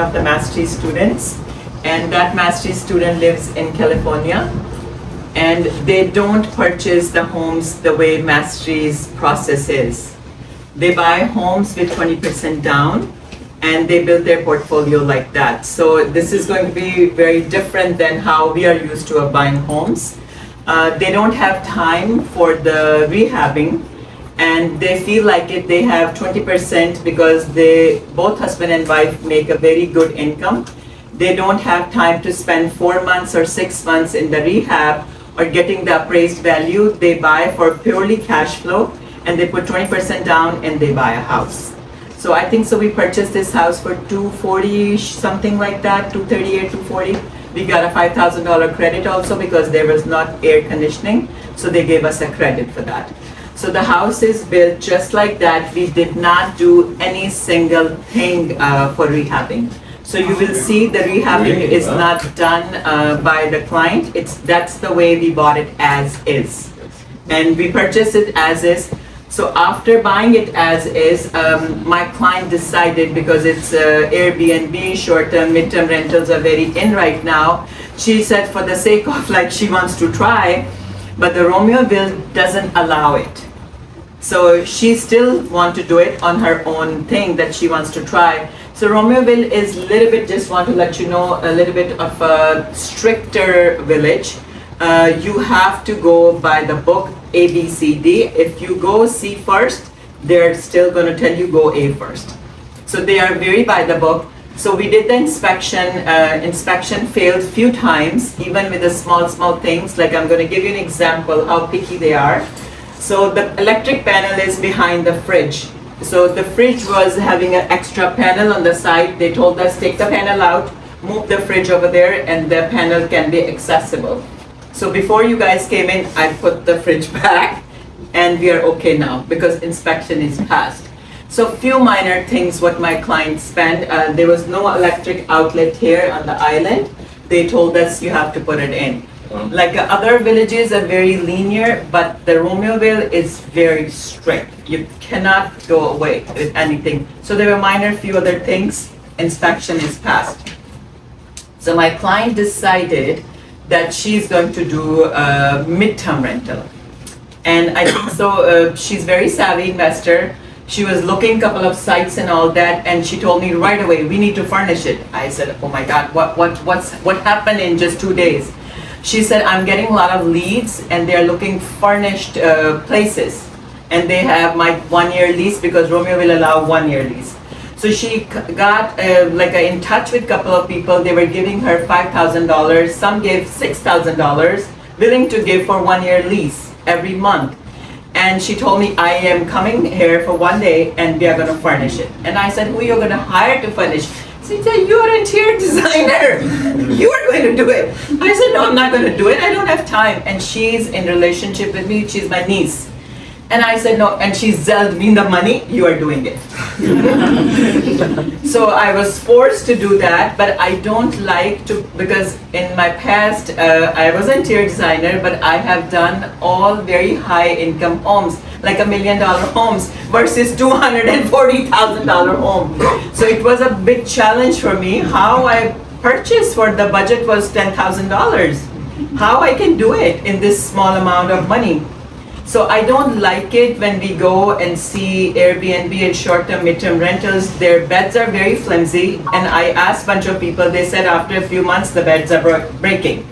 of the mastery students, and that mastery student lives in California, and they don't purchase the homes the way mastery's process is. They buy homes with 20% down, and they build their portfolio like that. So this is going to be very different than how we are used to of buying homes. They don't have time for the rehabbing, and they feel like if they have 20% because they, both husband and wife, make a very good income, they don't have time to spend 4 months or 6 months in the rehab or getting the appraised value. They buy for purely cash flow, and they put 20% down and they buy a house. So I think so we purchased this house for $240, something like that, $238, $240. We got a $5,000 credit also because there was not air conditioning, so they gave us a credit for that. So the house is built just like that. We did not do any single thing for rehabbing. So you will see the rehabbing is not done by the client. That's the way we bought it as is. And we purchased it as is. So after buying it as is, my client decided, because it's Airbnb, short-term, mid-term rentals are very in right now. She said for the sake of like she wants to try, but the Romeoville doesn't allow it. So she still wants to do it on her own thing that she wants to try. So Romeoville is a little bit, just want to let you know, a little bit of a stricter village. You have to go by the book A, B, C, D. If you go C first, they're still going to tell you go A first. So they are very by the book. So we did the inspection. Inspection failed a few times, even with the small things. Like I'm going to give you an example how picky they are. So the electric panel is behind the fridge. So the fridge was having an extra panel on the side. They told us take the panel out, move the fridge over there, and the panel can be accessible. So before you guys came in, I put the fridge back, and we are okay now because inspection is passed. So few minor things what my client spent. There was no electric outlet here on the island. They told us you have to put it in. Like other villages are very linear, but the Romeoville is very strict. You cannot go away with anything. So there were minor few other things. Inspection is passed. So my client decided that she's going to do a midterm rental. And I think so, she's very savvy investor. She was looking a couple of sites and all that, and she told me right away, we need to furnish it. I said, oh my God, what happened in just 2 days? She said, I'm getting a lot of leads, and they're looking furnished places. And they have my 1-year lease because Romeo will allow 1-year lease. So she got in touch with a couple of people. They were giving her $5,000. Some gave $6,000, willing to give for 1-year lease every month. And she told me, I am coming here for 1 day and we are going to furnish it. And I said, who are you going to hire to furnish? She said, you're an interior designer. You are going to do it. I said, no, I'm not going to do it. I don't have time. And she's in relationship with me. She's my niece. And I said, no, and she zelled me the money, you are doing it. So I was forced to do that, but I don't like to, because in my past, I was an interior designer, but I have done all very high income homes, like $1 million homes versus $240,000 home. So it was a big challenge for me. How I purchased for the budget was $10,000. How I can do it in this small amount of money. So I don't like it when we go and see Airbnb and short-term, mid-term rentals. Their beds are very flimsy, and I asked a bunch of people, they said after a few months the beds are breaking.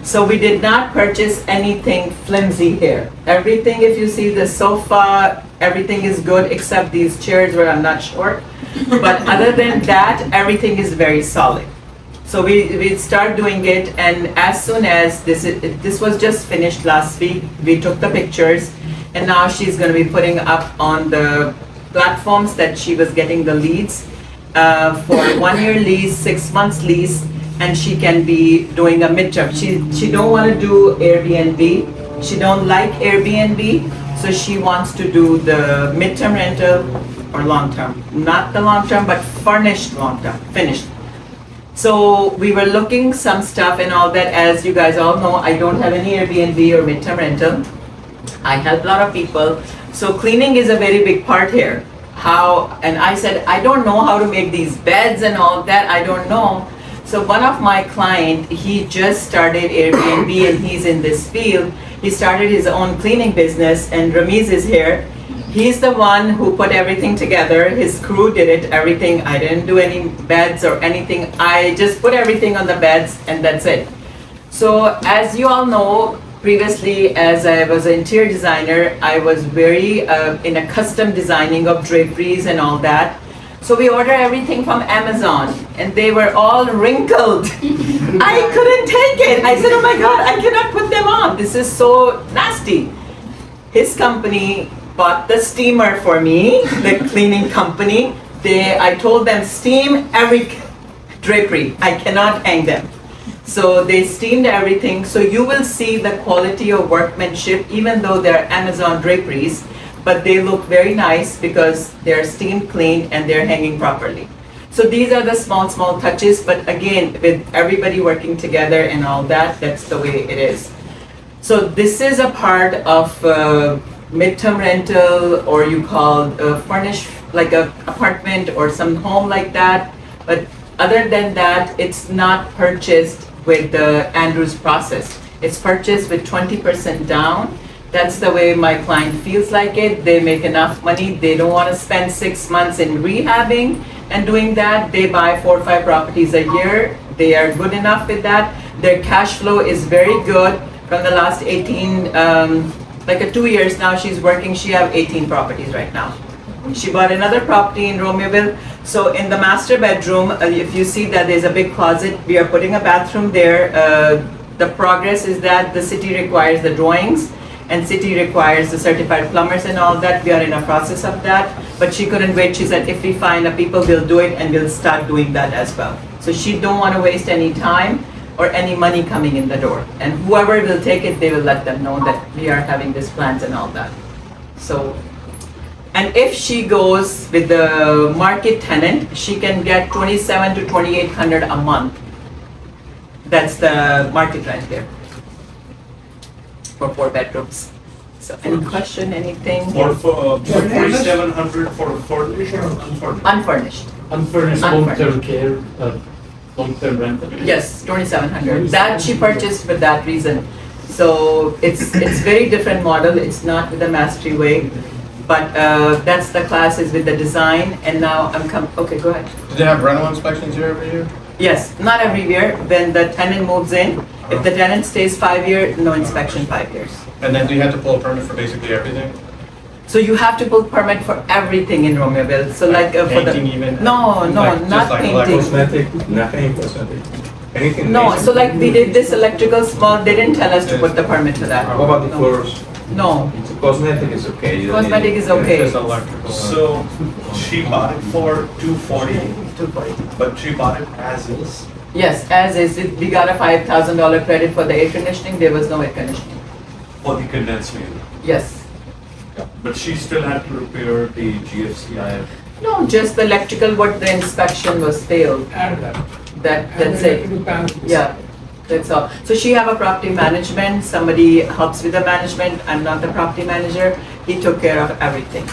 So we did not purchase anything flimsy here. Everything, if you see the sofa, everything is good except these chairs where I'm not sure. But other than that, everything is very solid. So we start doing it, and as soon as this was just finished last week, we took the pictures, and now she's going to be putting up on the platforms that she was getting the leads for 1-year lease, 6 months lease, and she can be doing a midterm. She don't want to do Airbnb. She don't like Airbnb, so she wants to do the midterm rental or long term. Not the long term, but furnished long term, finished. So we were looking some stuff and all that. As you guys all know, I don't have any Airbnb or midterm rental. I help a lot of people. So cleaning is a very big part here. how, and I said, I don't know how to make these beds and all that, I don't know. So one of my client, he just started Airbnb and he's in this field. He started his own cleaning business, and Ramiz is here. He's the one who put everything together. His crew did it, everything. I didn't do any beds or anything. I just put everything on the beds and that's it. So as you all know, previously as I was an interior designer, I was very in a custom designing of draperies and all that. So we order everything from Amazon and they were all wrinkled. I couldn't take it. I said, oh my God, I cannot put them on. This is so nasty. His company bought the steamer for me, the cleaning company. I told them steam every drapery. I cannot hang them. So they steamed everything. So you will see the quality of workmanship, even though they're Amazon draperies, but they look very nice because they're steam cleaned and they're hanging properly. So these are the small touches, but again, with everybody working together and all that, that's the way it is. So this is a part of midterm rental, or you call furnished, like a apartment or some home like that. But other than that, it's not purchased with the Andrews process. It's purchased with 20% down. That's the way my client feels like it. They make enough money. They don't want to spend 6 months in rehabbing and doing that. They buy 4 or 5 properties a year. They are good enough with that. Their cash flow is very good. From the last 18, like 2 years now, she's working. She have 18 properties right now. She bought another property in Romeoville. So in the master bedroom, if you see that there's a big closet, we are putting a bathroom there. The progress is that the city requires the drawings and city requires the certified plumbers and all that. We are in a process of that. But she couldn't wait. She said, if we find the people, we'll do it and we'll start doing that as well. So she don't want to waste any time or any money coming in the door. And whoever will take it, they will let them know that we are having these plans and all that. So, and if she goes with the market tenant, she can get $2,700 to $2,800 a month. That's the market rent there for 4 bedrooms. So, any question, anything? For 4,700 for furnished or unfurnished? Unfurnished. Unfurnished long-term care, long-term rental? Yes, 2,700. That she purchased for that reason. So it's very different model. It's not with the mastery way, but that's the classes with the design. And now okay, go ahead. Do they have rental inspections here every year? Yes, not every year. When the tenant moves in, if the tenant stays 5 years, no inspection 5 years. And then do you have to pull a permit for basically everything? So you have to pull permit for everything in Romeoville. So like for the painting even? no, Like, not just like painting. Cosmetic, nothing cosmetic. Anything. No, basic. so like we did this electrical small. They didn't tell us to put the permit for that. What about the No. floors? No, It's cosmetic is okay. You don't cosmetic need- is okay. Just electrical. So she bought it for 240, 240. but she bought it as is. Yes, as is. We got a $5,000 credit for the air conditioning. There was no air conditioning. For the condensed unit. Yes. But she still had to repair the GFCI. No, just the electrical. What the inspection was failed. That's it. Yeah, that's all. So she have a property management. Somebody helps with the management. I'm not the property manager. He took care of everything.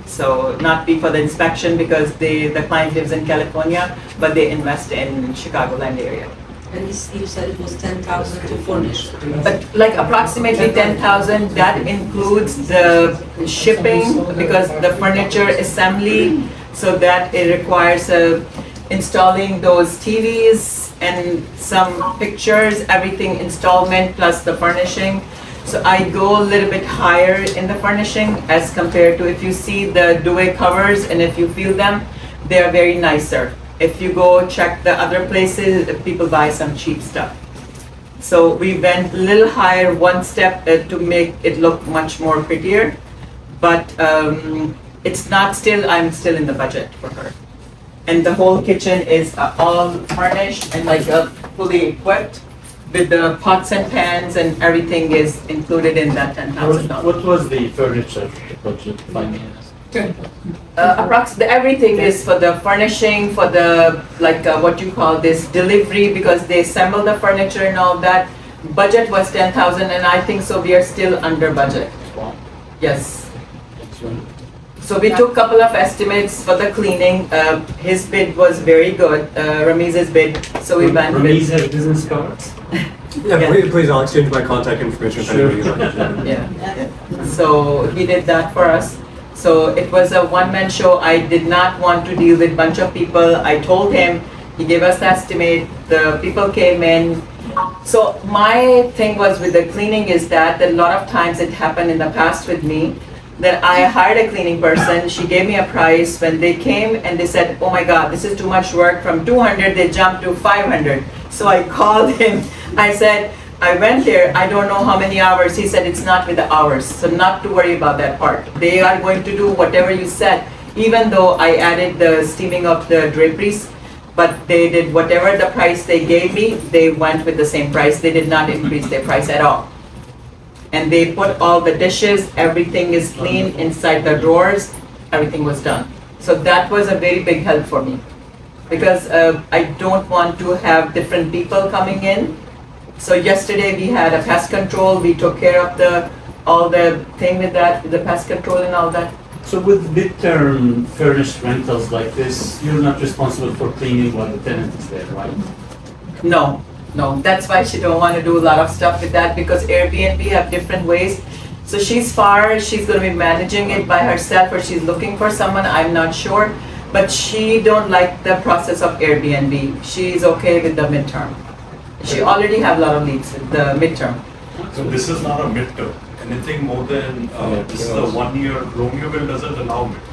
So not be for the inspection because the client lives in California, but they invest in Chicagoland area. And you said it was 10,000 to furnish. But like approximately 10,000, that includes the shipping because the furniture assembly, so that it requires installing those TVs and some pictures, everything installment plus the furnishing. So I go a little bit higher in the furnishing as compared to if you see the duvet covers and if you feel them, they are very nicer. If you go check the other places, people buy some cheap stuff. So we went a little higher, one step to make it look much more prettier, but it's not still, I'm still in the budget for her. And the whole kitchen is all furnished and like fully equipped with the pots and pans and everything is included in that $10,000. What was the furniture budget finance? Approximately everything is for the furnishing, for the like what you call this delivery because they assemble the furniture and all that. Budget was 10,000 and I think so we are still under budget. Wow. Yes. So we took couple of estimates for the cleaning. His bid was very good, Ramiz's bid, so we went Ramiz with. has business cards? Yeah, Yeah. please, I'll exchange my contact information if anybody's interested. Yeah. So he did that for us. So it was a one-man show. I did not want to deal with bunch of people. I told him, he gave us the estimate, the people came in. So my thing was with the cleaning is that a lot of times it happened in the past with me, that I hired a cleaning person, she gave me a price, when they came and they said, oh my God, this is too much work, from 200 they jumped to 500. So I called him, I said, I went there, I don't know how many hours, he said it's not with the hours, so not to worry about that part. They are going to do whatever you said, even though I added the steaming of the draperies, but they did whatever the price they gave me, they went with the same price, they did not increase their price at all. And they put all the dishes, everything is clean inside the drawers, everything was done. So that was a very big help for me. Because I don't want to have different people coming in. So yesterday we had a pest control, we took care of all the thing with that, with the pest control and all that. So with midterm furnished rentals like this, you're not responsible for cleaning while the tenant is there, right? No, no, that's why she don't want to do a lot of stuff with that, because Airbnb have different ways. So she's far, she's going to be managing it by herself, or she's looking for someone, I'm not sure. But she don't like the process of Airbnb. She's okay with the midterm. She already have a lot of leads with the midterm. So this is not a midterm. Anything more than, this is a 1 year, Romeo will doesn't allow midterm.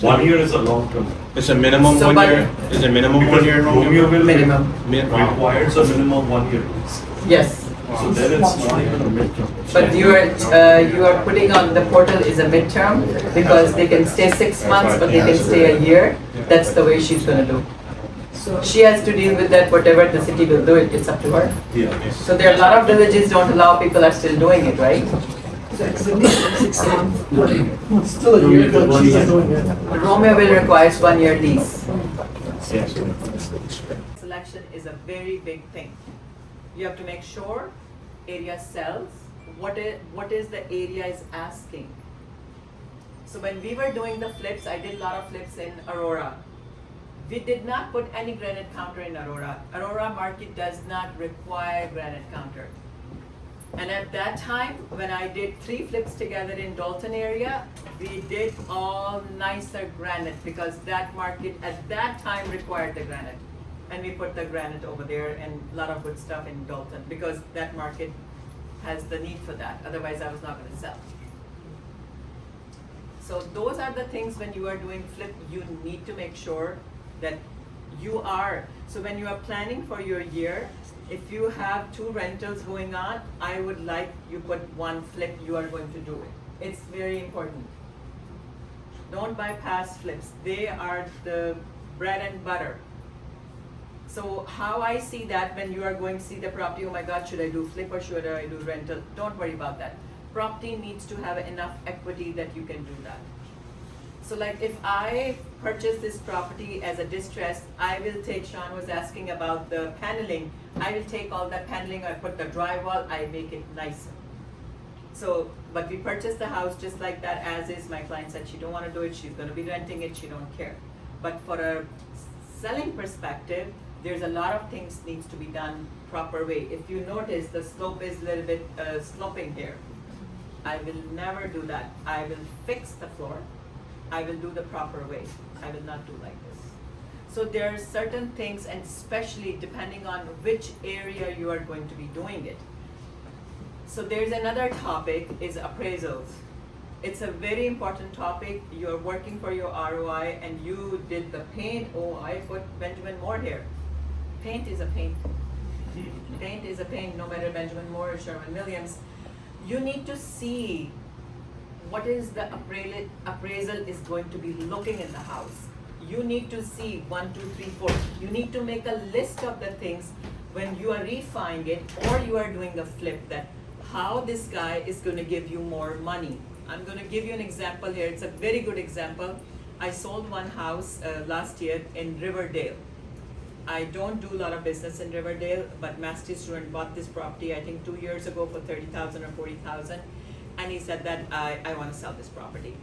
1 year is a long term. It's a minimum So 1 by- year, is it minimum 1 Because year? Romeo will Minimum. requires a minimum 1 year. Yes. So then it's not even a midterm. But you are putting on the portal is a midterm, because they can stay 6 months, but they can stay a year. That's the way she's gonna do. She has to deal with that, whatever the city will do, it's up to her. Yeah. So there are a lot of villages don't allow, people are still doing it, right? Still a year, but she's doing it. Romeo will requires 1 year lease. Yes. Selection is a very big thing. You have to make sure area sells, what is the area is asking. So when we were doing the flips, I did a lot of flips in Aurora. We did not put any granite counter in Aurora. Aurora market does not require granite counter. And at that time, when I did 3 flips together in Dalton area, we did all nicer granite, because that market at that time required the granite. And we put the granite over there and a lot of good stuff in Dalton, because that market has the need for that. Otherwise, I was not going to sell. So those are the things when you are doing flip, you need to make sure that you are. So when you are planning for your year, if you have 2 rentals going on, I would like you put 1 flip, you are going to do it. It's very important. Don't bypass flips. They are the bread and butter. So how I see that when you are going to see the property, oh my God, should I do flip or should I do rental? Don't worry about that. Property needs to have enough equity that you can do that. So like if I purchase this property as a distress, I will take, Sean was asking about the paneling, I will take all that paneling, I put the drywall, I make it nicer. So, but we purchased the house just like that as is. My client said she don't want to do it, she's going to be renting it, she don't care. But for a selling perspective, there's a lot of things needs to be done proper way. If you notice, the slope is a little bit sloping here. I will never do that. I will fix the floor. I will do the proper way. I will not do like this. So there are certain things, and especially depending on which area you are going to be doing it. So there's another topic is appraisals. It's a very important topic. You're working for your ROI and you did the paint. Oh, I put Benjamin Moore here. Paint is a paint. Paint is a paint, no matter Benjamin Moore or Sherwin-Williams. You need to see what is the appraisal is going to be looking in the house. You need to see 1, 2, 3, 4. You need to make a list of the things when you are refining it or you are doing a flip, that how this guy is going to give you more money. I'm going to give you an example here. It's a very good example. I sold one house last year in Riverdale. I don't do a lot of business in Riverdale, but master student bought this property, I think 2 years ago for $30,000 or $40,000. And he said that I want to sell this property.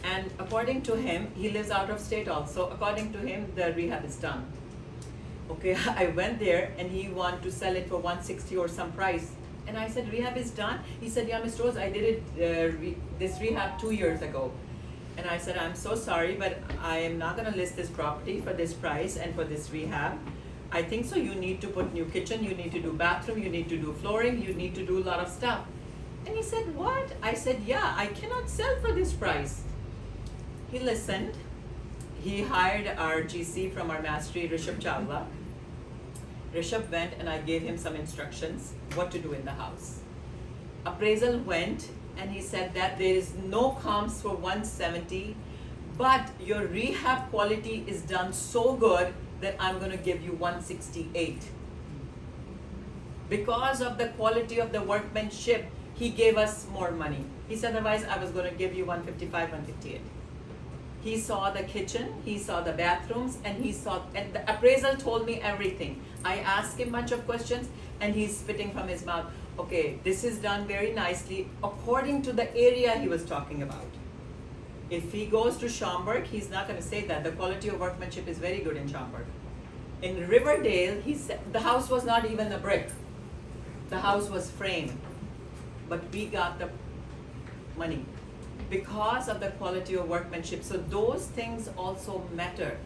And according to him, he lives out of state also. According to him, the rehab is done. Okay, I went there and he wanted to sell it for 160 or some price. And I said, rehab is done? He said, yeah, Mr. Rose, I did it, this rehab 2 years ago. And I said, I'm so sorry, but I am not gonna list this property for this price and for this rehab. I think so you need to put new kitchen, you need to do bathroom, you need to do flooring, you need to do a lot of stuff. And he said, what? I said, yeah, I cannot sell for this price. He listened. He hired our GC from our mastery, Rishabh Chawla. Rishabh went and I gave him some instructions what to do in the house. Appraisal went and he said that there is no comps for 170, but your rehab quality is done so good that I'm going to give you 168. Because of the quality of the workmanship, he gave us more money. He said otherwise I was going to give you 155, 158. He saw the kitchen, he saw the bathrooms, and and the appraisal told me everything. I asked him bunch of questions and he's spitting from his mouth, okay, this is done very nicely according to the area he was talking about. If he goes to Schaumburg, he's not going to say that. The quality of workmanship is very good in Schaumburg. In Riverdale, he said the house was not even a brick. The house was framed. But we got the money because of the quality of workmanship. So those things also matter.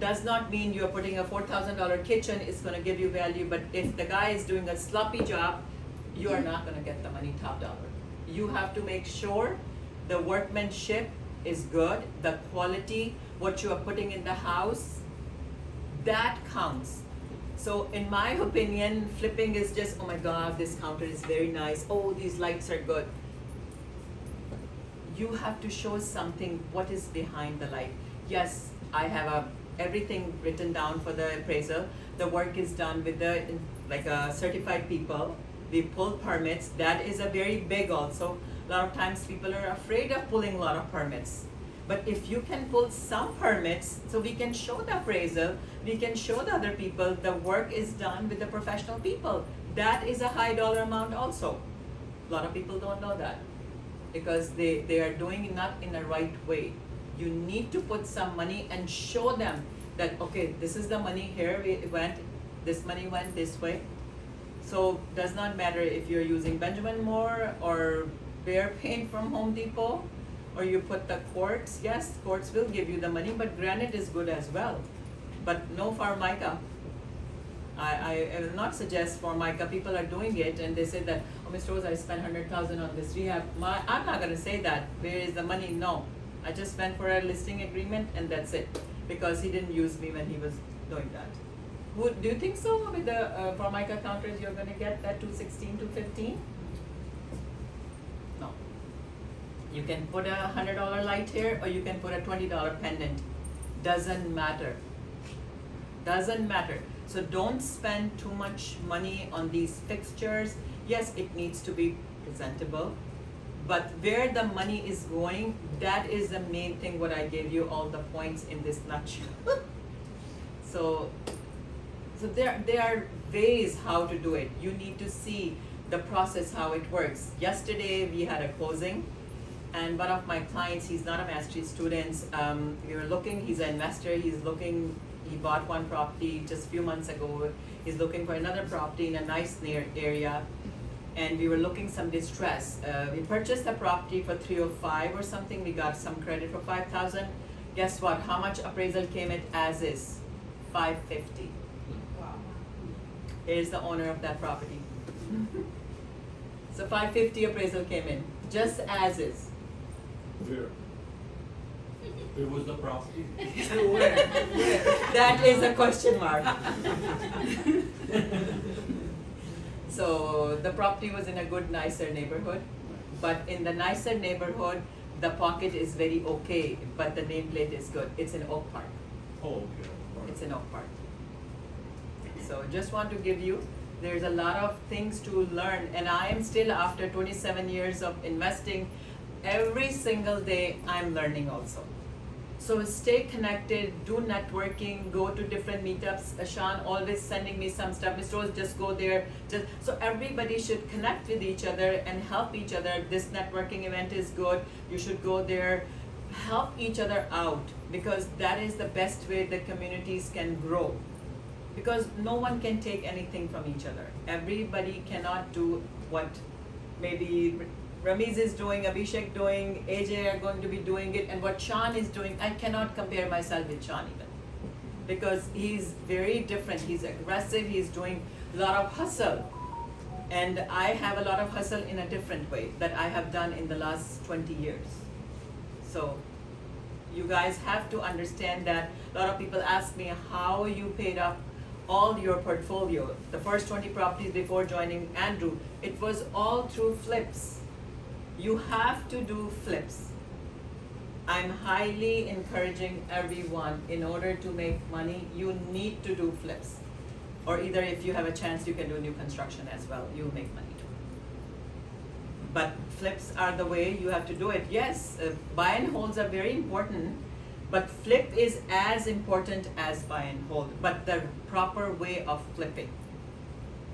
Does not mean you're putting a $4,000 kitchen, it's going to give you value, but if the guy is doing a sloppy job, you are not going to get the money top dollar. You have to make sure the workmanship is good, the quality, what you are putting in the house, that counts. So in my opinion, flipping is just, oh my God, this counter is very nice. Oh, these lights are good. You have to show something, what is behind the light. Yes, I have everything written down for the appraisal. The work is done with the certified people. We pull permits. That is a very big also. A lot of times people are afraid of pulling a lot of permits. But if you can pull some permits, so we can show the appraisal, we can show the other people the work is done with the professional people. That is a high dollar amount also. A lot of people don't know that because they are doing it not in the right way. You need to put some money and show them that, okay, this is the money here, this money went this way. So does not matter if you're using Benjamin Moore or Bear Paint from Home Depot, or you put the quartz. Yes, quartz will give you the money, but granite is good as well. But no Formica. I will not suggest Formica. People are doing it and they say that, oh, Mr. Rose, I spent 100,000 on this rehab. I'm not going to say that. Where is the money? No. I just went for a listing agreement and that's it. Because he didn't use me when he was doing that. Do you think so with the Formica counters you're going to get that 216, 215? No. You can put a $100 light here or you can put a $20 pendant. Doesn't matter. Doesn't matter. So don't spend too much money on these fixtures. Yes, it needs to be presentable. But where the money is going, that is the main thing what I gave you all the points in this nutshell. So there are ways how to do it. You need to see the process, how it works. Yesterday we had a closing and one of my clients, he's not a mastery student, we were looking, he's an investor, he bought one property just a few months ago. He's looking for another property in a nice near area. And we were looking some distress. We purchased the property for 305 or something. We got some credit for 5,000. Guess what? How much appraisal came it as is? 550. Wow. Here's the owner of that property. So 550 appraisal came in, just as is. Where was the property? That is a question mark. So the property was in a good, nicer neighborhood. But in the nicer neighborhood, the pocket is very okay, but the nameplate is good. It's in Oak Park. Oh, okay. It's in Oak Park. So just want to give you, there's a lot of things to learn. And I am still, after 27 years of investing, every single day I'm learning also. So stay connected, do networking, go to different meetups. Ashan always sending me some stuff. Mr. Rose, just go there. So everybody should connect with each other and help each other. This networking event is good. You should go there. help each other out, because that is the best way the communities can grow. Because no one can take anything from each other. Everybody cannot do what maybe Ramiz is doing, Abhishek doing, AJ are going to be doing it, and what Sean is doing. I cannot compare myself with Sean even, because he's very different. He's aggressive, he's doing a lot of hustle. And I have a lot of hustle in a different way that I have done in the last 20 years. So you guys have to understand that. A lot of people ask me how you paid up all your portfolio. The first 20 properties before joining Andrew, it was all through flips. You have to do flips. I'm highly encouraging everyone, in order to make money, you need to do flips. Or either if you have a chance, you can do new construction as well, you'll make money too. But flips are the way you have to do it. Yes, buy and holds are very important, but flip is as important as buy and hold, but the proper way of flipping.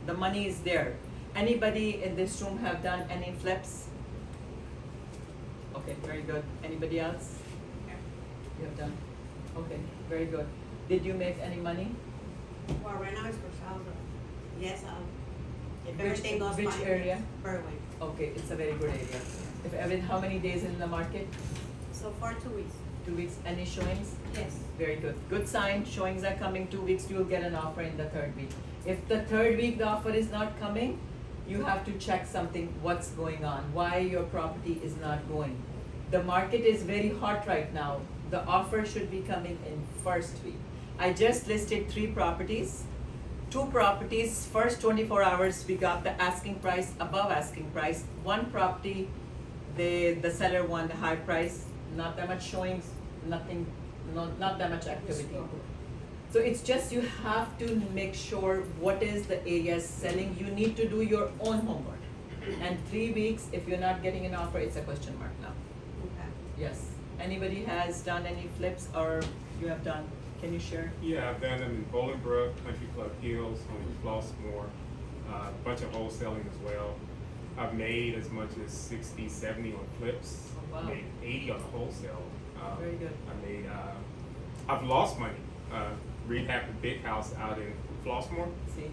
The money is there. Anybody in this room have done any flips? Okay, very good. Anybody else? You have done? Okay, very good. Did you make any money? Well, right now it's for sale. Yes, if everything goes fine. Which area? Berwyn. Okay, it's a very good area. How many days in the market? So far, 2 weeks. 2 weeks. Any showings? Yes. Very good. Good sign. Showings are coming 2 weeks. You'll get an offer in the third week. If the third week the offer is not coming, you have to check something. What's going on? Why your property is not going? The market is very hot right now. The offer should be coming in first week. I just listed 3 properties. 2 properties, first 24 hours, we got the asking price, above asking price. 1 property, the seller won the high price. Not that much showings, nothing, not that much activity. So it's just you have to make sure what is the area selling. You need to do your own homework. And 3 weeks, if you're not getting an offer, it's a question mark now. Okay. Yes. Anybody has done any flips, or you have done? Can you share? Yeah, I've done them in Bolingbrook, Country Club Hills, on Flossmoor, a bunch of wholesaling as well. I've made as much as 60, 70 on flips. Oh, wow. Made 80 on the wholesale. Very good. I've lost money. Rehabbed a big house out in Flossmoor. See?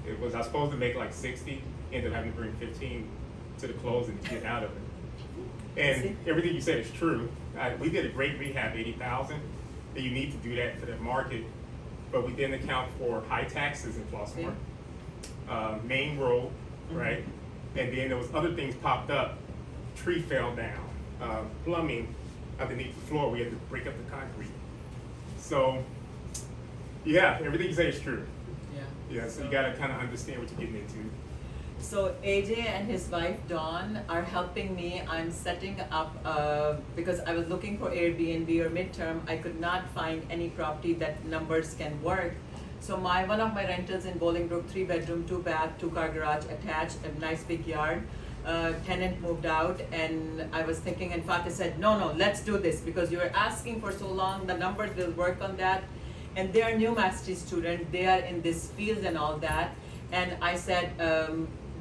I was supposed to make like 60, ended up having to bring 15 to the closing to get out of it. And everything you said is true. We did a great rehab, 80,000. And you need to do that for the market, but we didn't account for high taxes in Flossmoor, main road, right? And then there was other things popped up. Tree fell down, plumbing underneath the floor. We had to break up the concrete. So, yeah, everything you say is true. Yeah. Yeah, so you got to kind of understand what you're getting into. So AJ and his wife Dawn are helping me. I'm setting up, because I was looking for Airbnb or midterm. I could not find any property that numbers can work. So one of my rentals in Bolingbrook, 3 bedroom, 2 bath, 2 car garage attached, a nice big yard. Tenant moved out, and I was thinking, and Fateh said, no, let's do this, because you were asking for so long, the numbers will work on that. And they are new master's student, they are in this field and all that. And I said,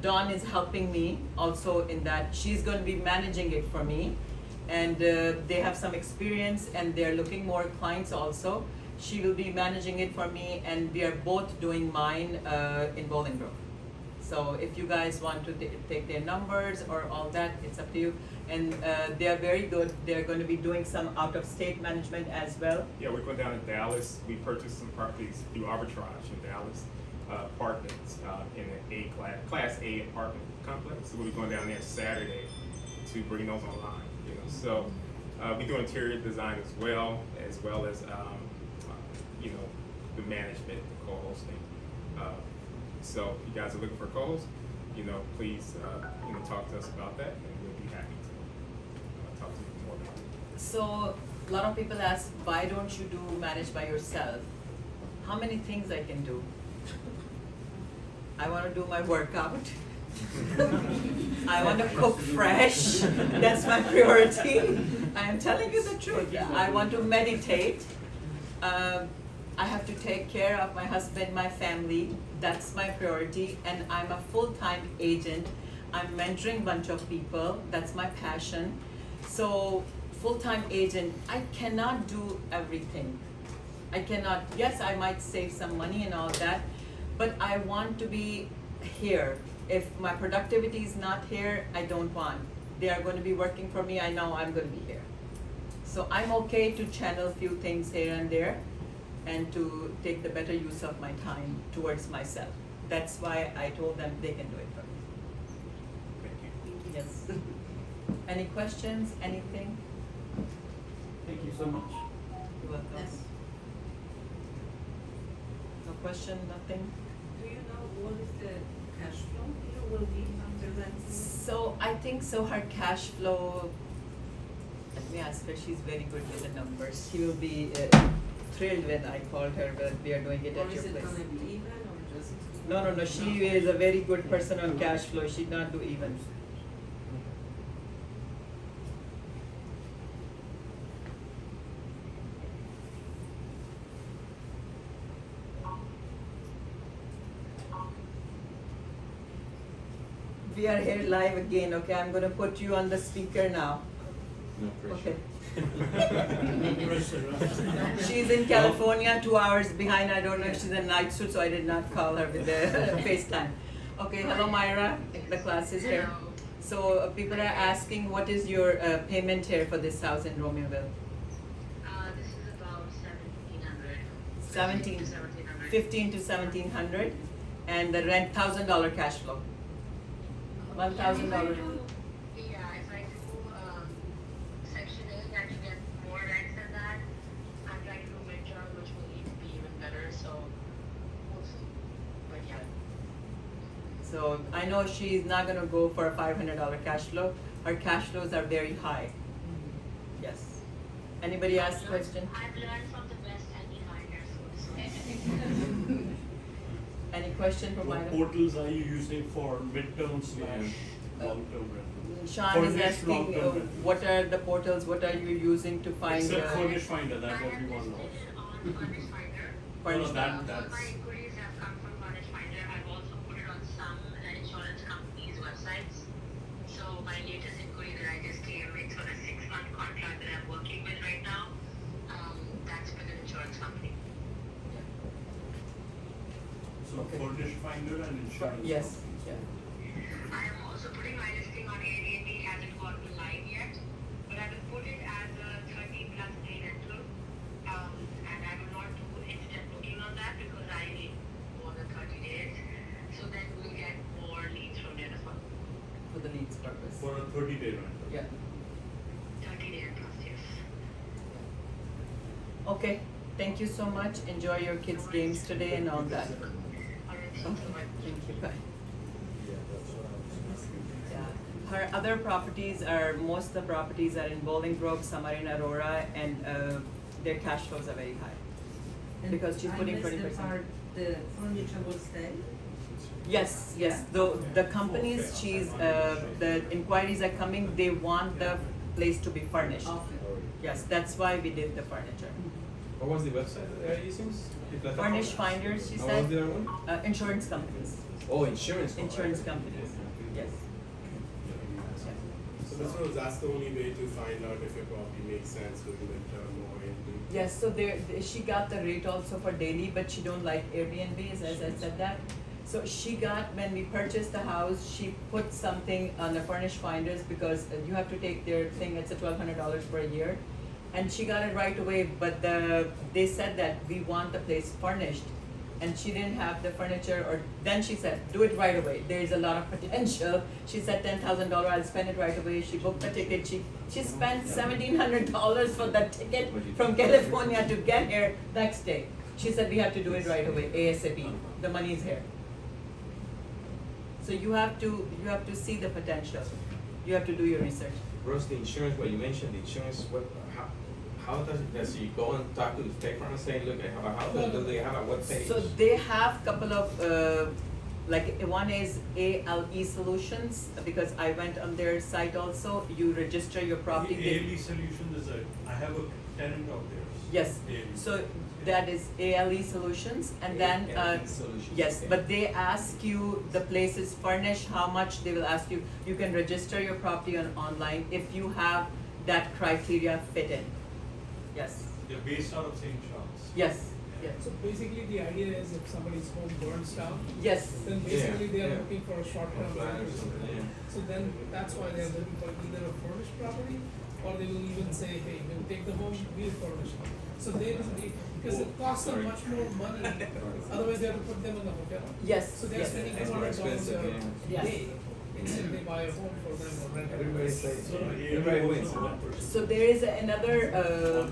Dawn is helping me also in that. She's going to be managing it for me. And they have some experience, and they're looking more clients also. She will be managing it for me, and we are both doing mine in Bolingbrook. So if you guys want to take their numbers or all that, it's up to you. And they are very good. They're going to be doing some out-of-state management as well. Yeah, we're going down to Dallas. We purchased some properties through arbitrage in Dallas. Apartments in an class A apartment complex. So we'll be going down there Saturday to bring those online. So we do interior design as well as the management, the co-hosting. So if you guys are looking for co-hosts, please talk to us about that, and we'll be happy to talk to you more about it. So a lot of people ask, why don't you do manage by yourself? How many things I can do? I want to do my workout. I want to cook fresh. That's my priority. I am telling you the truth. I want to meditate. I have to take care of my husband, my family. That's my priority. And I'm a full-time agent. I'm mentoring a bunch of people. That's my passion. So full-time agent, I cannot do everything. I cannot, yes, I might save some money and all that, but I want to be here. If my productivity is not here, I don't want. They are going to be working for me, I know I'm going to be here. So I'm okay to channel a few things here and there and to take the better use of my time towards myself. That's why I told them they can do it for me. Thank you. Yes. Any questions, anything? Thank you so much. You're welcome. Yes. No question, nothing? Do you know what is the cash flow you will be after renting? So I think so her cash flow, let me ask her, she's very good with the numbers. She will be thrilled when I called her, but we are doing it Or at is your it place. gonna be even or just? No, she is a very good person on cash flow, she'd not do even. We are here live again, okay, I'm gonna put you on the speaker now. No Okay. Pressure, huh? She's in California, 2 hours behind. I don't know if she's in night suit, so I did not call her with the FaceTime. Okay, hello Myra, the class is here. So people are asking, what is your payment here for this house in Romeoville? This is about 1,700. 17, 1,700. 15 to 1,700, and the rent $1,000 cash flow. $1,000. Yeah, if I do Section 8, I can get more rent than that. I'm trying to do midterm, which will need to be even better, so we'll see. But yeah. So I know she's not gonna go for a $500 cash flow. Her cash flows are very high. Yes. Anybody ask a question? I've learned from the best anti-finders, so to say. Any question for What Myra? portals are you using for midterm slash long-term rental? Sean is Furnished asking, long-term rental. what are the portals, what are you using to find? Except Furnish Finder, that's what we want to know. On Furnish Finder. Furnish that- All that's- my inquiries have come from Furnish Finder. I've also put it on some insurance companies' websites. So my latest inquiry that I just came, it's for a 6-month contract that I'm working with right now. That's with an insurance company. So Okay. Furnish Finder and insurance. Yes, companies. yeah. I am also putting my listing on Airbnb. It hasn't gone live yet, but I will put it as a 30+ day rental. And I will not do instant booking on that because I need more than 30 days. So then we'll get more leads from there as well. For the leads purpose. For a 30-day rental. Yeah. 30 days plus, yes. Okay, thank you so much. Enjoy your kids' games today and all that. Alright, thank you so much. Thank you, bye. Yeah. Her other properties are, most of the properties are in Bolingbrook, some are in Aurora, and their cash flows are very high. Because she's putting 20%. I missed the part, the furniture will stay? Yes, yes, the companies she's, the inquiries are coming, they want the place to be furnished. Okay. Yes, that's why we did the furniture. What was the website that they are using? Furnish finders, she What said. was the other one? Insurance companies, Oh, insurance. insurance companies, yes. So this was, that's the only way to find out if your property makes sense with midterm or anything? Yes, so she got the rate also for daily, but she don't like Airbnbs, as I said that. So she got, when we purchased the house, she put something on the furnish finders because you have to take their thing, it's a $1,200 for a year. And she got it right away, but they said that we want the place furnished. And she didn't have the furniture, or then she said, do it right away, there is a lot of potential. She said $10,000, I'll spend it right away. She booked the ticket, she spent $1,700 for that ticket from California to get here next day. She said, we have to do it right away, ASAP, the money is here. So you have to see the potential, you have to do your research. Rose, the insurance, what you mentioned, the insurance, how does she go and talk to the state farm and say, look, how do they have a webpage? So they have couple of, like one is ALE Solutions, because I went on their site also, you register your property. ALE Solutions is I have a tenant of theirs. Yes, ALE. so that is ALE Solutions, and then, ALE Solutions, yes, okay. but they ask you, the place is furnished, how much they will ask you. You can register your property online if you have that criteria fit in. Yes, They're based out of St. Charles. yes, yes, So basically, the idea is if somebody's home burns down, yes, then basically they are yeah. looking for a short-term Plan or rental. something, yeah. So then that's why they're looking for either a furnished property, or they will even say, hey, we'll take the home, we'll furnish it. So because it costs them much more money, otherwise they have to put them in the hotel. yes, So they're yes. spending It's more $200 expensive, a yeah. day, instead they buy a home for them or rent it. Everybody says, So everybody wins. So there is another,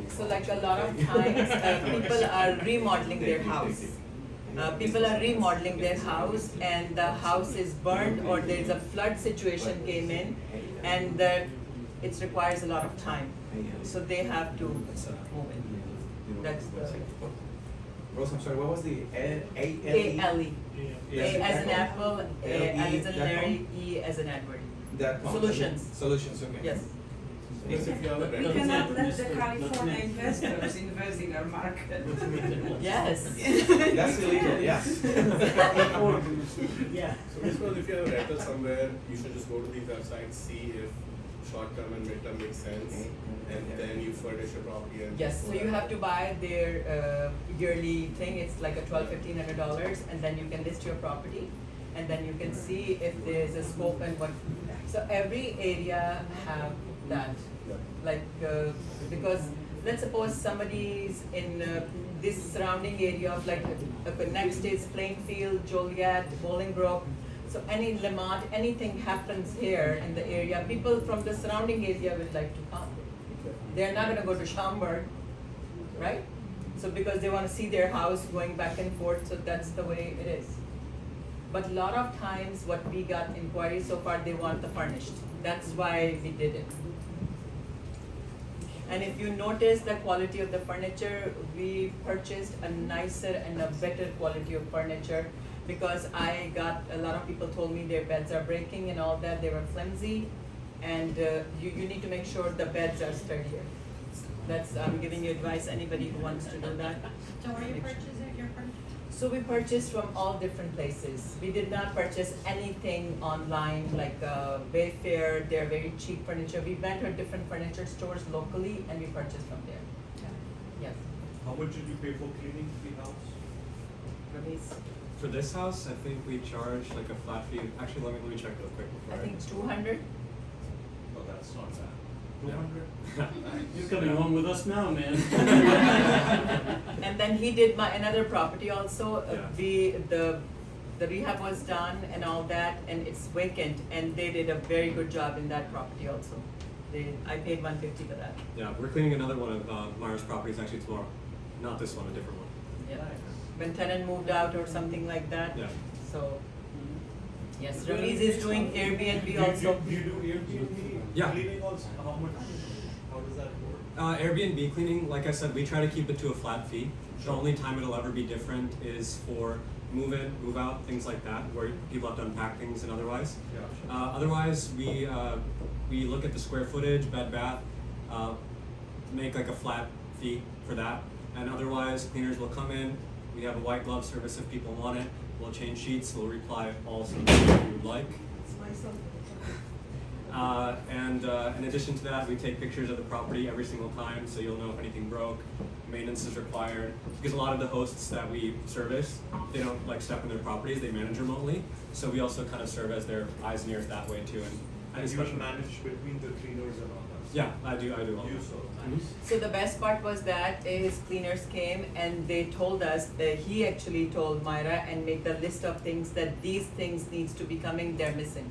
so like a lot of times, people are remodeling their house. People are remodeling their house and the house is burned or there's a flood situation came in and it requires a lot of time. So they have to move in. That's the Rose, I'm sorry, what was the A-L-E? A-L-E. Yes. A as an apple, A as in L-E.com? Larry, E as in Edward. That Solutions. Solutions, okay. Yes. Plus, if you have We a cannot let the California investors invest in our market. Yes. That's illegal, yes. So basically, if you have a rental somewhere, you should just go to these websites, see if short-term and mid-term makes sense, and then you furnish your property and. Yes, so you have to buy their yearly thing, it's like a $1,200-$1,500, and then you can list your property, and then you can see if there's a scope and what. So every area have that, like, because let's suppose somebody's in this surrounding area of like, next is Plainfield, Joliet, Bolingbrook, so any Lemont, anything happens here in the area, people from the surrounding area would like to come. They're not gonna go to Schaumburg, right? So because they wanna see their house going back and forth, so that's the way it is. But a lot of times what we got inquiries so far, they want the furnished. That's why we did it. And if you notice the quality of the furniture, we purchased a nicer and a better quality of furniture because I got, a lot of people told me their beds are breaking and all that, they were flimsy. And you need to make sure the beds are sturdier. That's, I'm giving you advice, anybody who wants to do that. So where you purchasing your furniture? So we purchased from all different places. We did not purchase anything online like Wayfair, they're very cheap furniture. We went to different furniture stores locally and we purchased from there. Yes. How much did you pay for cleaning the house? Release. For this house, I think we charge like a flat fee. Actually, let me check real quick I before think 200. Oh, that's not bad. Yeah. 200? You're coming home with us now, man. And then he did my another property also. The rehab was done and all that, and it's vacant. And they did a very good job in that property also. I paid $150 for that. Yeah, we're cleaning another one of Myra's properties actually tomorrow. Not this one, a different one. Yeah. When tenant moved out or something like that. Yeah. So. Yes, Release is doing Airbnb also. Do you do Airbnb Yeah. cleaning also? How much? How does that work? Airbnb cleaning, like I said, we try to keep it to a flat fee. The only time it'll ever be different is for move in, move out, things like that, where people have to unpack things and otherwise. Yeah. Otherwise, we look at the square footage, bed, bath, make like a flat fee for that. And otherwise, cleaners will come in. We have a white glove service if people want it. We'll change sheets. We'll reply all sorts of if you would like. And in addition to that, we take pictures of the property every single time, so you'll know if anything broke, maintenance is required. Because a lot of the hosts that we service, they don't like step in their properties; they manage remotely. So we also kind of serve as their eyes and ears that way too. And you will manage between the cleaners and all that? Yeah, I do all You that. so. So the best part was that his cleaners came and they told us that he actually told Myra and make the list of things that these things needs to be coming, they're missing.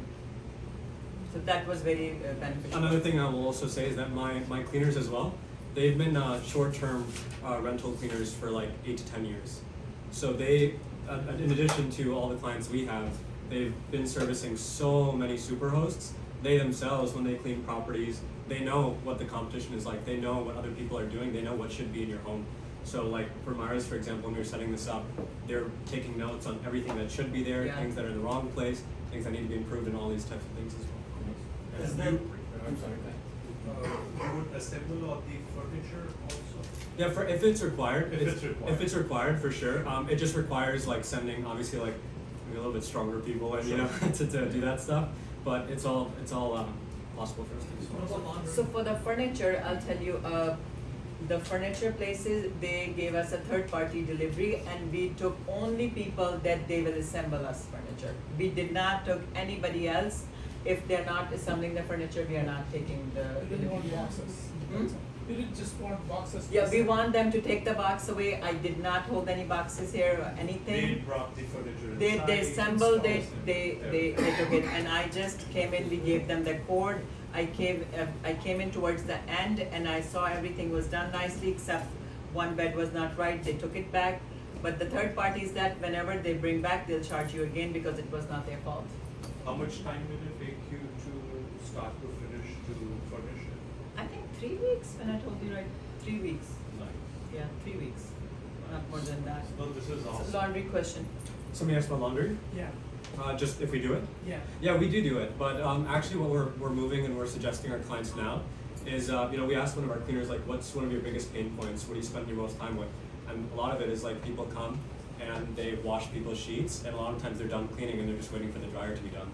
So that was very beneficial. Another thing I will also say is that my cleaners as well, they've been short-term rental cleaners for like 8 to 10 years. So they, in addition to all the clients we have, they've been servicing so many super hosts. They themselves, when they clean properties, they know what the competition is like. They know what other people are doing. They know what should be in your home. So like for Myra's, for example, when we were setting this up, they're taking notes on everything that should be there, Yeah. things that are in the wrong place, things that need to be improved, and all these types of things as well. Is And there, I'm sorry. you would assemble all the furniture also? Yeah, if it's required. If it's required. If it's required, for sure. It just requires like sending, obviously, like maybe a little bit stronger people, and you know, to do that stuff. But it's all possible for us to do. So for the furniture, I'll tell you, the furniture places, they gave us a third-party delivery, and we took only people that they will assemble us furniture. We did not took anybody else. If they're not assembling the furniture, we are not taking the You didn't want delivery. boxes. Hmm? You didn't just want boxes. to Yeah, we sell. want them to take the box away. I did not hold any boxes here or They anything. brought the furniture They inside, assembled it, installs they took it, and I just came in, we gave them the cord. I came in towards the end, and I saw everything was done nicely, except one bed was not right, they took it back. But the third party is that whenever they bring back, they'll charge you again because it was not their fault. How much time did it take you to start to finish to furnish it? I think 3 weeks, when I told you, right, 3 weeks, Nice. yeah, 3 weeks, not more than that. No, this is It's a awesome. laundry question. Somebody asked about laundry, Yeah, just if we do it? yeah. Yeah, we do it, but actually what we're moving and we're suggesting our clients now is, we asked one of our cleaners, like, what's one of your biggest pain points? What do you spend your most time with? And a lot of it is like people come and they wash people's sheets, and a lot of times they're done cleaning and they're just waiting for the dryer to be done.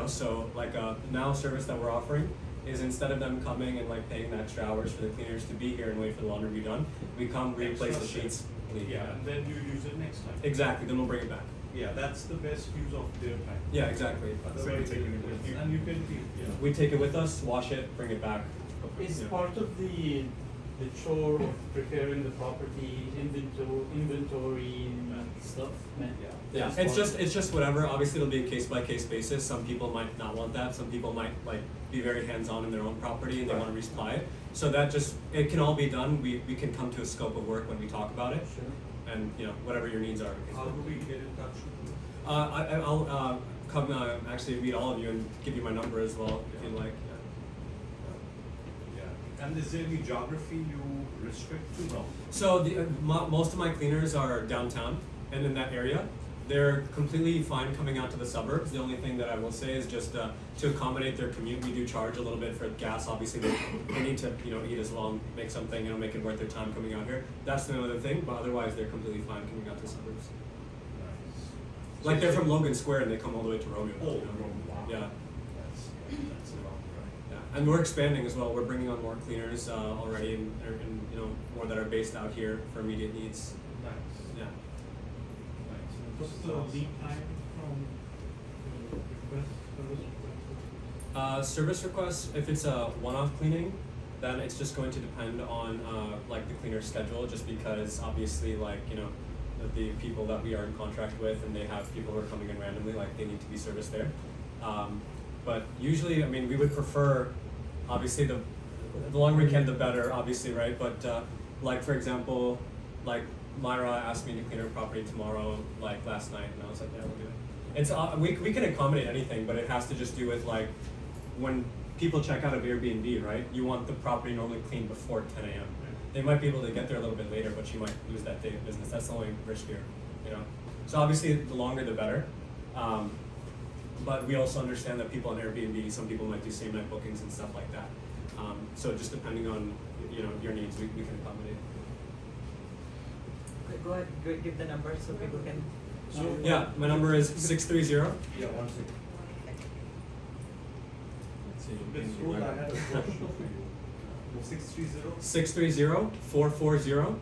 So like now service that we're offering is instead of them coming and like paying the extra hours for the cleaners to be here and wait for the laundry to be done, we come, we replace the sheets, leave. Yeah, and then you use it next time. Exactly, then we'll bring it back. Yeah, that's the best use of their time. Yeah, exactly. Otherwise, and you can keep, We take it with us, wash it, bring it back. Is Yeah. part of the chore of preparing the property, inventory and stuff? Yeah, it's just whatever. Obviously, it'll be a case by case basis. Some people might not want that. Some people might like be very hands on in their own property and they want to resupply it. So that it can all be done. We can come to a scope of work when we talk about it, Sure. and whatever your needs are. How do we get in touch with you? I'll come actually meet all of you and give you my number as well if you like. Yeah. And is there any geography you restrict to? No. So most of my cleaners are downtown and in that area. They're completely fine coming out to the suburbs. The only thing that I will say is just to accommodate their commute, we do charge a little bit for gas. Obviously, they need to eat as well and make something, make it worth their time coming out here. That's another thing, but otherwise they're completely fine coming out to the suburbs. Nice. Like they're from Logan Square and they come all the way to Romeo. Oh, wow. Yeah. That's a lot, right? Yeah, and we're expanding as well. We're bringing on more cleaners already, and more that are based out here for immediate needs. Nice. Yeah. Nice. What's the lead time from request, service request? Service requests, if it's a one-off cleaning, then it's just going to depend on like the cleaner's schedule, just because obviously the people that we are in contract with and they have people who are coming in randomly, like they need to be serviced there. But usually, we would prefer, obviously the longer we can, the better, obviously, right? But like for example, like Myra asked me to clean her property tomorrow, like last night, and I was like, yeah, we'll do it. It's we can accommodate anything, but it has to just do with like when people check out of Airbnb, right? You want the property normally cleaned before 10 a.m. They might be able to get there a little bit later, but you might lose that day of business. That's the only risk here, So obviously, the longer the better. But we also understand that people on Airbnb, some people might do same night bookings and stuff like that. So just depending on your needs, we can accommodate. Okay, go ahead, give the number so people can. Yeah, my number is 630. Yeah, 1 second. Ms. Rose, I had a question for you. 630 630-440 440.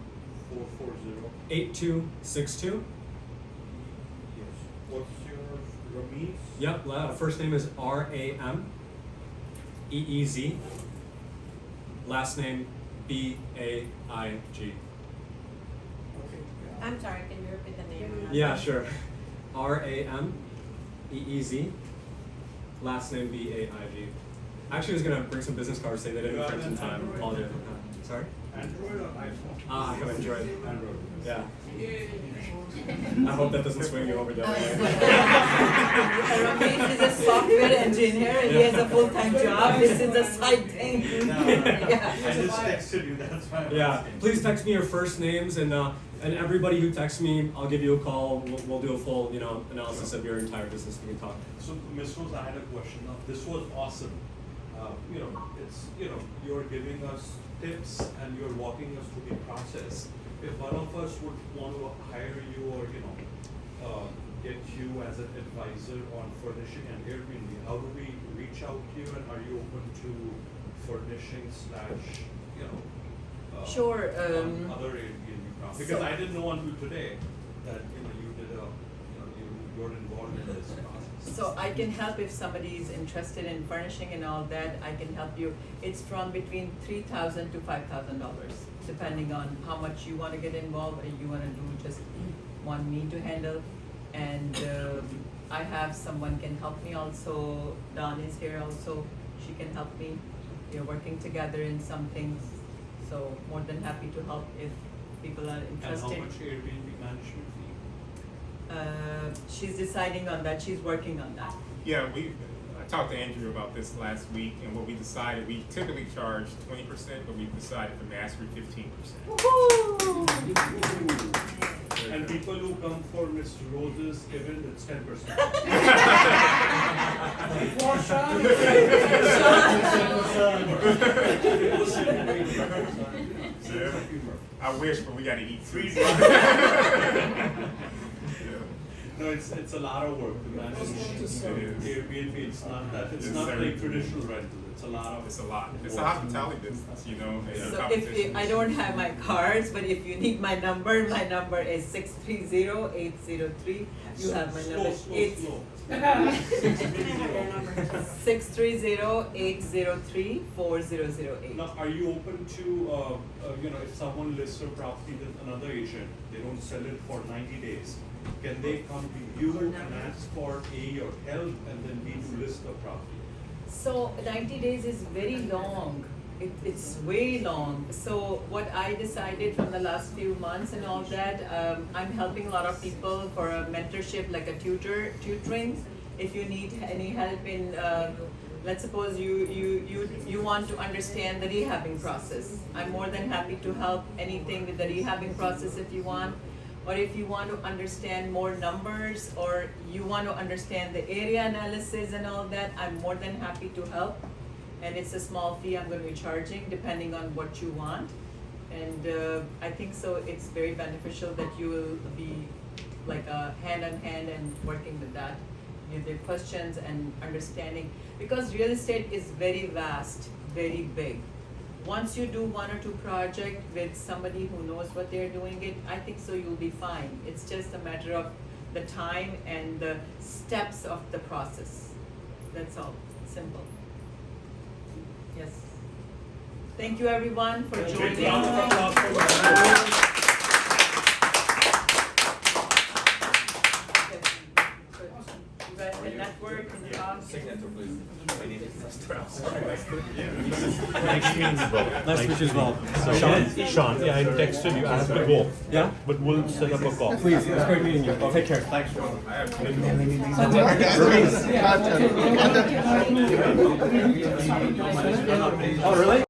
8262. Yes. What's your Rameez? Yep, first name is R-A-M-E-E-Z. Last name B-A-I-G. I'm sorry, can you repeat the name? Yeah, sure. R-A-M-E-E-Z. Last name B-A-I-G. Actually, I was gonna bring some business cards, say they didn't print in time. Apologize. Sorry? Android or iPhone? I have Android. Android. Yeah. I hope that doesn't swing you over the other way. Ramesh is a software engineer, he has a full-time job, this is a side thing. Yeah. I just texted you, that's why I'm Yeah, asking. please text me your first names and everybody who texts me, I'll give you a call. We'll do a full analysis of your entire business. We can talk. So, Ms. Rose, I had a question. Now, this was awesome. It's you're giving us tips and you're walking us through the process. If one of us would want to hire you or get you as an advisor on furnishing and Airbnb. How do we reach out to you, and are you open to furnishing slash, you know, Sure, on other Airbnb properties? Because so- I didn't know until today that, you know, you did a, you know, you're involved in this process. So I can help if somebody is interested in furnishing and all that, I can help you. It's from between $3,000 to $5,000, depending on how much you wanna get involved, or you wanna do just want me to handle. And I have someone can help me also, Dawn is here also, she can help me. We're working together in some things, so more than happy to help if people are And interested. how much Airbnb management fee? She's deciding on that, she's working on that. Yeah, I talked to Andrew about this last week, and what we decided, we typically charge 20%, but we decided for mastery 15%. And people who come for Miss Rose's event, it's 10%. I wish, but we gotta eat free. No, it's a lot of work to manage Airbnb. It's not that. It's not like traditional rental. It's a lot of. It's a lot. It's a hospitality business, you know. And So competition. I don't have my cards, but if you need my number is 630-803. You have my number. It's Slow. 630-803-4008. Now, are you open to, you know, if someone lists a property with another agent, they don't sell it for 90 days, can they come to you and ask for A, your help, and then B, to list the property? So 90 days is very long. It's way long. So what I decided from the last few months and all that, I'm helping a lot of people for a mentorship, like a tutoring. If you need any help in, let's suppose you want to understand the rehabbing process. I'm more than happy to help anything with the rehabbing process if you want. Or if you want to understand more numbers, or you want to understand the area analysis and all that, I'm more than happy to help. And it's a small fee I'm going to be charging depending on what you want. And I think so it's very beneficial that you will be like a hand in hand and working with that. With the questions and understanding, because real estate is very vast, very big. Once you do one or two projects with somebody who knows what they're doing it, I think so you'll be fine. It's just a matter of the time and the steps of the process. That's all, simple. Yes. Thank you everyone for joining. Big round of applause for You guys can network and talk. Signature, please. Nice to meet you as well. Sean, yeah, I texted you. I have to go. Yeah? But we'll set up a call. Please, it's great meeting you. Take care. Thanks, Sean. Oh, really?